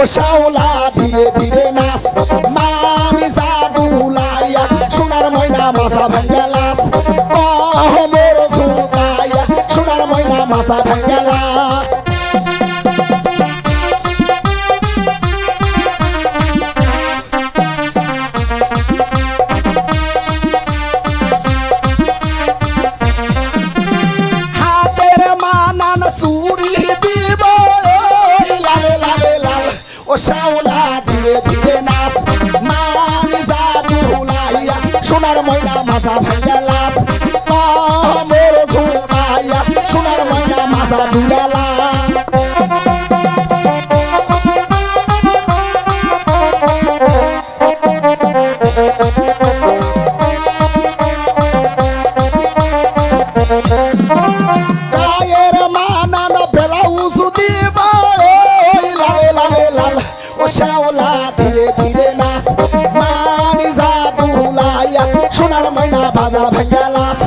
ও শাওলা ধীরে ধীরে নাচ মামি জাদুলাইয়া সোনার ময়না মাথা ভাঙ্গা লাস মোর ঝুঁকাইয়া সোনার ময়না মাথা ভাঙ্গা লাস ও শাওলা ধীরে ধীরে নাচ মামি জাদুলাইয়া সোনার ময়না মাথা ভাঙ্গা লাস মোর ঝুঁকাইয়া সোনার ময়না মাথা দুলা লাস গায়ের মানান ব্লাউজ দিবা ও শাওলা ধীরে ধীরে নাচ মামি জাদুলাইয়া সোনার ময়না বাজা ভাঙ্গা লাস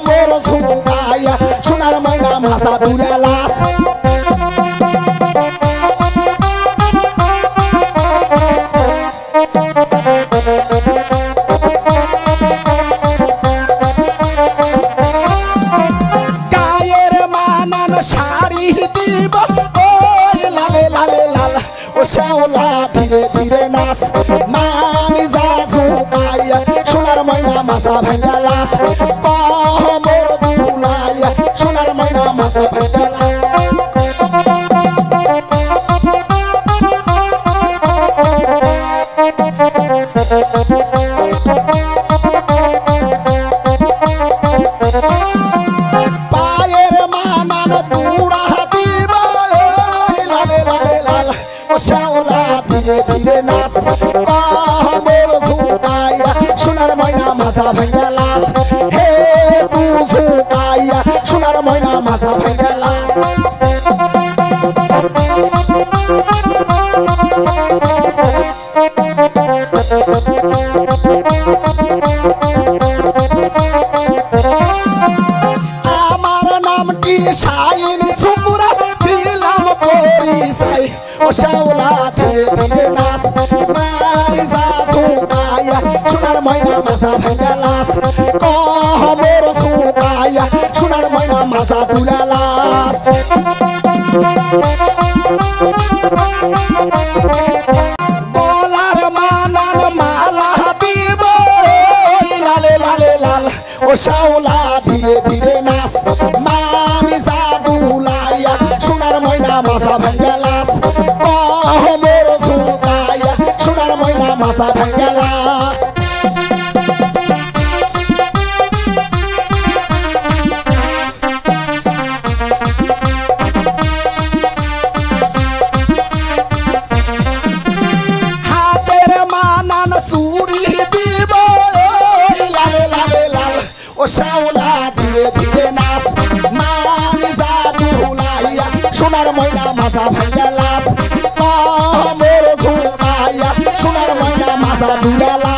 মোর ঝুঁকাইয়া সোনার ময়না মাথা দুলা লাস গায়ের মানান শাড়ি দিব ও শাওলা ধীরে ধীরে নাচ মামি জাদুলাইয়া সোনার ময়না মাথা ভাঙ্গা লাস মোর দুলাইয়া সোনার ময়না মাথা ভাঙ্গা লাস পায়ের মানান দুড়া দিব ও শাওলা ধীরে ধীরে নাচ মোর ঝুঁকাইয়া সোনার ময়না মাথা ভাঙ্গা লাস হে তু ঝুঁকাইয়া সোনার ময়না মাথা ভাঙ্গা লাস আমার নামটি শাইন সুপুরা দিলাম পরিচয় ও শাওলা ধীরে ধীরে নাচ মামি জাদুলাইয়া সোনার ময়না মাথা ভাঙ্গা লাস মোর ঝুঁকাইয়া সোনার ময়না মাথা দুলা লাস গলার মানান মালা দিব লালে লালে লাল ও শাওলা ধীরে ধীরে নাচ মামি জাদুলাইয়া সোনার ময়না মাথা ভাঙ্গা লাস মোর ঝুঁকাইয়া সোনার ময়না মাথা ভাঙ্গা লাস হাতের মানান চুরি দিব লালে লালে লাল ও শাওলা ধীরে ধীরে নাচ মামি জাদুলাইয়া সোনার ময়না মাথা ভাঙ্গা লাস মোর ঝুঁকাইয়া সোনার ময়না মাথা দুলা লাস